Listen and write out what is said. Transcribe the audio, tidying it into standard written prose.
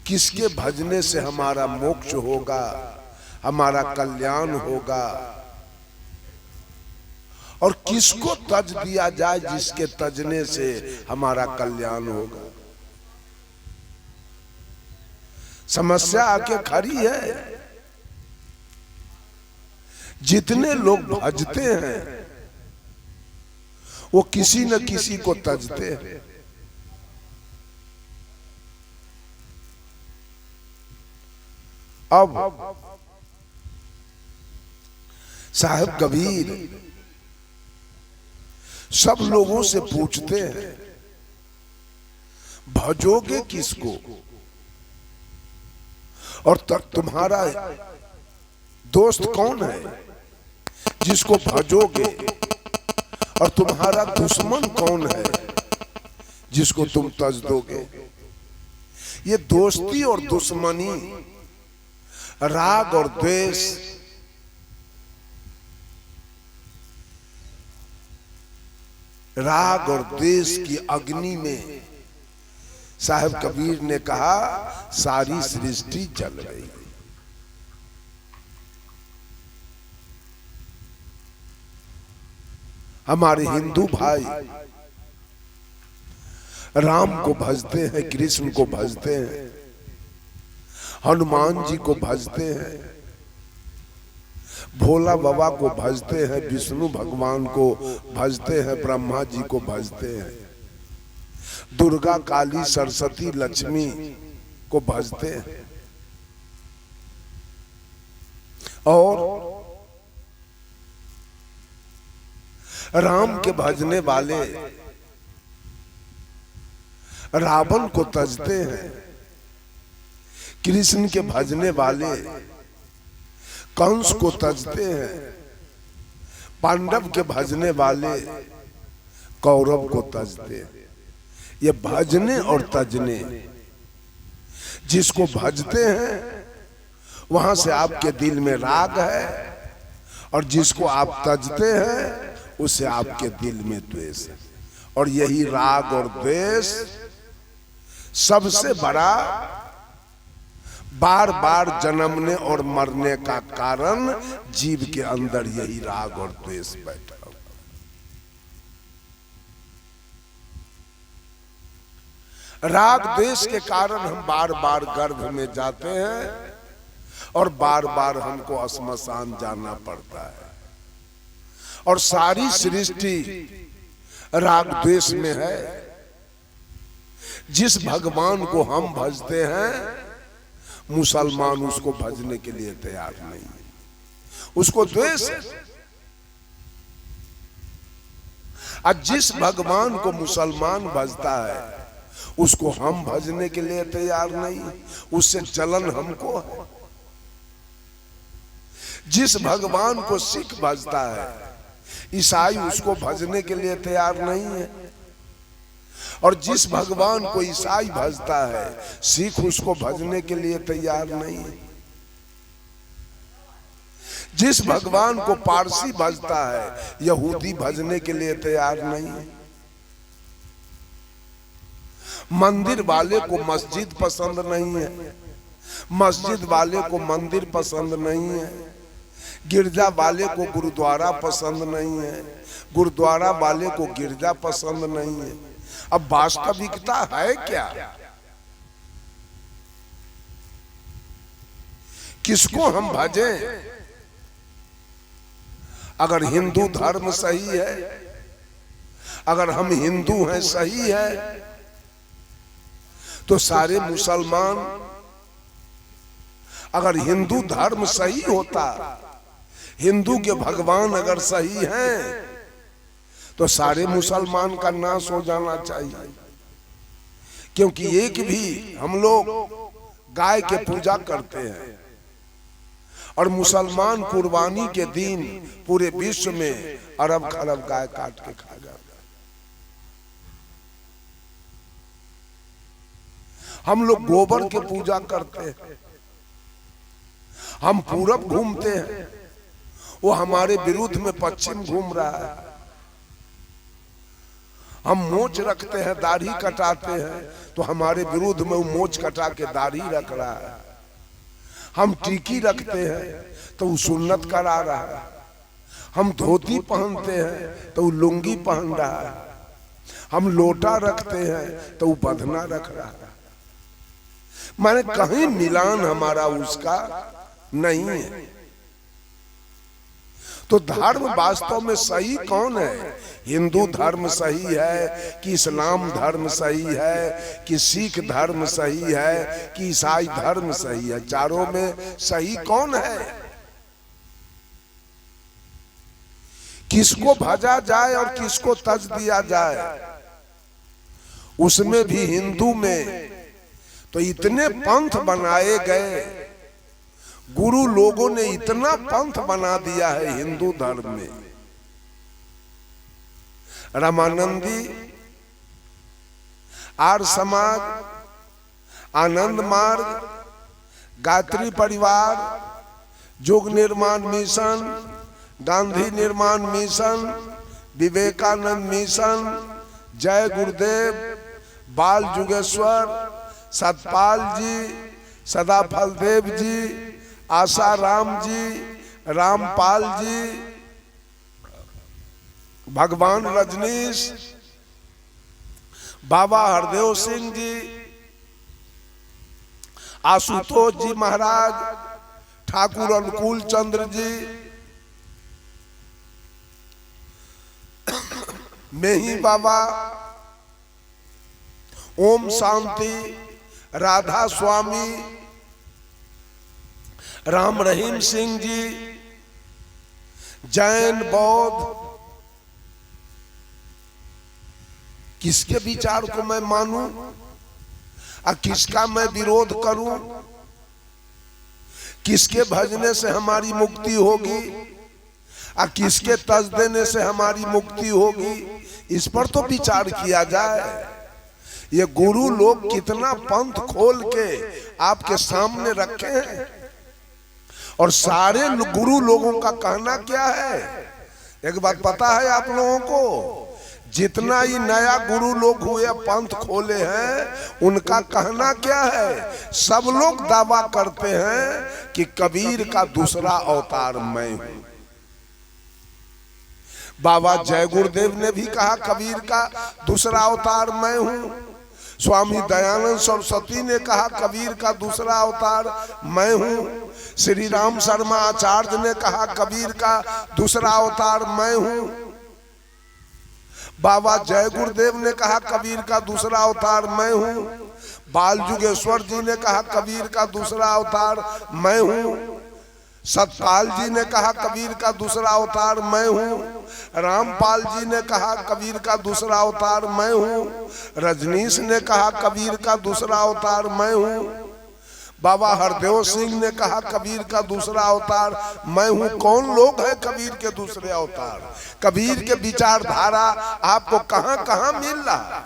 किसके भजने से हमारा मोक्ष होगा, हमारा कल्याण होगा, और किसको तज दिया जाए जिसके तजने से हमारा कल्याण होगा। समस्या आके खड़ी है। जितने लोग भजते हैं वो किसी न किसी को तजते हैं। अब साहब कबीर सब लोगों से पूछते हैं, भजोगे किसको, और तुम्हारा दोस्त कौन है जिसको भजोगे, और तुम्हारा दुश्मन कौन है जिसको तुम तज दोगे। ये दोस्ती और दुश्मनी, राग और द्वेष, राग और द्वेष की अग्नि में साहब कबीर ने कहा सारी सृष्टि जल गई। हमारे हिंदू भाई राम को भजते हैं, कृष्ण को भजते हैं, हनुमान जी को भजते हैं, भोला बाबा को भजते हैं, विष्णु भगवान को भजते हैं, ब्रह्मा जी को भजते हैं, दुर्गा काली सरस्वती लक्ष्मी को भजते हैं। और राम के भजने वाले रावण को तजते हैं, कृष्ण के भजने वाले कंस को तजते हैं, पांडव के भजने वाले कौरव को तजते हैं। ये भजने और तजने, जिसको भजते हैं वहां से आपके दिल में राग है, और जिसको आप तजते हैं उससे आपके दिल में द्वेष है। और यही राग और द्वेष सबसे बड़ा बार बार जन्मने और मरने का कारण जीव के अंदर यही राग और द्वेष बैठा हुआ। राग द्वेष के कारण हम बार बार गर्भ में जाते हैं और बार बार हमको श्मशान जाना पड़ता है। और सारी सृष्टि राग द्वेष में है। जिस भगवान को हम भजते हैं मुसलमान उसको भजने के लिए तैयार नहीं है, उसको द्वेष है। और जिस भगवान को मुसलमान भजता है उसको हम भजने के लिए तैयार नहीं, उससे जलन हमको है। जिस भगवान को सिख भजता है ईसाई उसको भजने के लिए तैयार नहीं है, और जिस भगवान को ईसाई भजता है सिख उसको भजने के लिए तैयार नहीं है। जिस भगवान को पारसी भजता है यहूदी भजने के लिए तैयार नहीं है। मंदिर वाले को मस्जिद पसंद नहीं है, मस्जिद वाले को मंदिर पसंद नहीं है, गिरजा वाले को गुरुद्वारा पसंद नहीं है, गुरुद्वारा वाले को गिरजा पसंद नहीं है। अब वास्तविकता है क्या? किसको हम भजें? अगर हिंदू धर्म सही है, अगर हम हिंदू हैं सही है, तो सारे मुसलमान, अगर हिंदू धर्म सही होता, हिंदू के भगवान अगर सही हैं तो सारे मुसलमान का नाश हो जाना चाहिए। क्योंकि एक भी हम लोग गाय के पूजा करते हैं और मुसलमान कुर्बानी के दिन पूरे विश्व में अरब खरब गाय काट के खा जाते हैं। हम लोग गोबर के पूजा करते हैं, हम पूरब घूमते हैं, वो हमारे विरुद्ध में पश्चिम घूम रहा है। हम मोच रखते हैं, दाढ़ी कटाते हैं, तो हमारे विरुद्ध में वो मोच कटा के दाढ़ी रख रहा है। हम टीकी रखते हैं तो वो सुन्नत करा रहा है। हम धोती पहनते हैं तो वो लुंगी पहन रहा है। हम लोटा रखते हैं तो वो बंधना रख रहा है। माने कहीं मिलान हमारा उसका नहीं है। तो धर्म वास्तव में सही कौन है? हिंदू धर्म सही है कि इस्लाम धर्म सही है कि सिख धर्म सही है कि ईसाई धर्म सही है? चारों में सही कौन है? किसको भजा जाए और किसको तज दिया जाए? उसमें भी हिंदू में तो इतने पंथ बनाए गए, गुरु लोगों ने इतना पंथ बना दिया है हिंदू धर्म में। रामानंदी, आर्य समाज, आनंद मार्ग, गायत्री परिवार, योग निर्माण मिशन, गांधी निर्माण मिशन, विवेकानंद मिशन, जय गुरुदेव, बाल जुगेश्वर, सतपाल जी, सदाफल देव जी, आसाराम जी, रामपाल जी, भगवान रजनीश, बाबा हरदेव सिंह जी, आशुतोष जी महाराज, ठाकुर अनुकूल चंद्र जी, मेही बाबा, ओम शांति, राधा स्वामी, राम रहीम सिंह जी, जैन, बौद्ध, किसके विचार को मैं मानूं और किसका मैं विरोध करूं? किसके भजने से हमारी मुक्ति होगी और किसके तज देने से हमारी मुक्ति होगी? इस पर तो विचार किया जाए। ये गुरु लोग कितना पंथ खोल के आपके सामने रखे हैं और सारे गुरु लोगों का कहना क्या है? एक बात पता है आप लोगों को? जितना ही नया गुरु लोग हुए पंथ खोले हैं, उनका कहना क्या है? सब लोग दावा करते हैं कि कबीर का दूसरा अवतार मैं हूं। बाबा जय गुरुदेव ने भी कहा कबीर का दूसरा अवतार मैं हूं। स्वामी दयानंद सरस्वती ने कहा कबीर का दूसरा अवतार मैं हूं। श्री राम शर्मा आचार्य ने कहा कबीर का दूसरा अवतार मैं हूं। बाबा जय गुरुदेव ने कहा कबीर का दूसरा अवतार मैं हूं। बाल जुगेश्वर जी ने कहा कबीर का दूसरा अवतार मैं हूं। सतपाल जी ने कहा कबीर का दूसरा अवतार मैं हूं। रामपाल जी ने कहा कबीर का दूसरा अवतार मैं हूं। रजनीश ने कहा कबीर का दूसरा अवतार मैं हूं। बाबा हरदेव सिंह ने कहा कबीर का दूसरा अवतार मैं हूं। कौन लोग हैं कबीर के दूसरे अवतार? कबीर के विचारधारा आपको कहां कहां मिल रहा?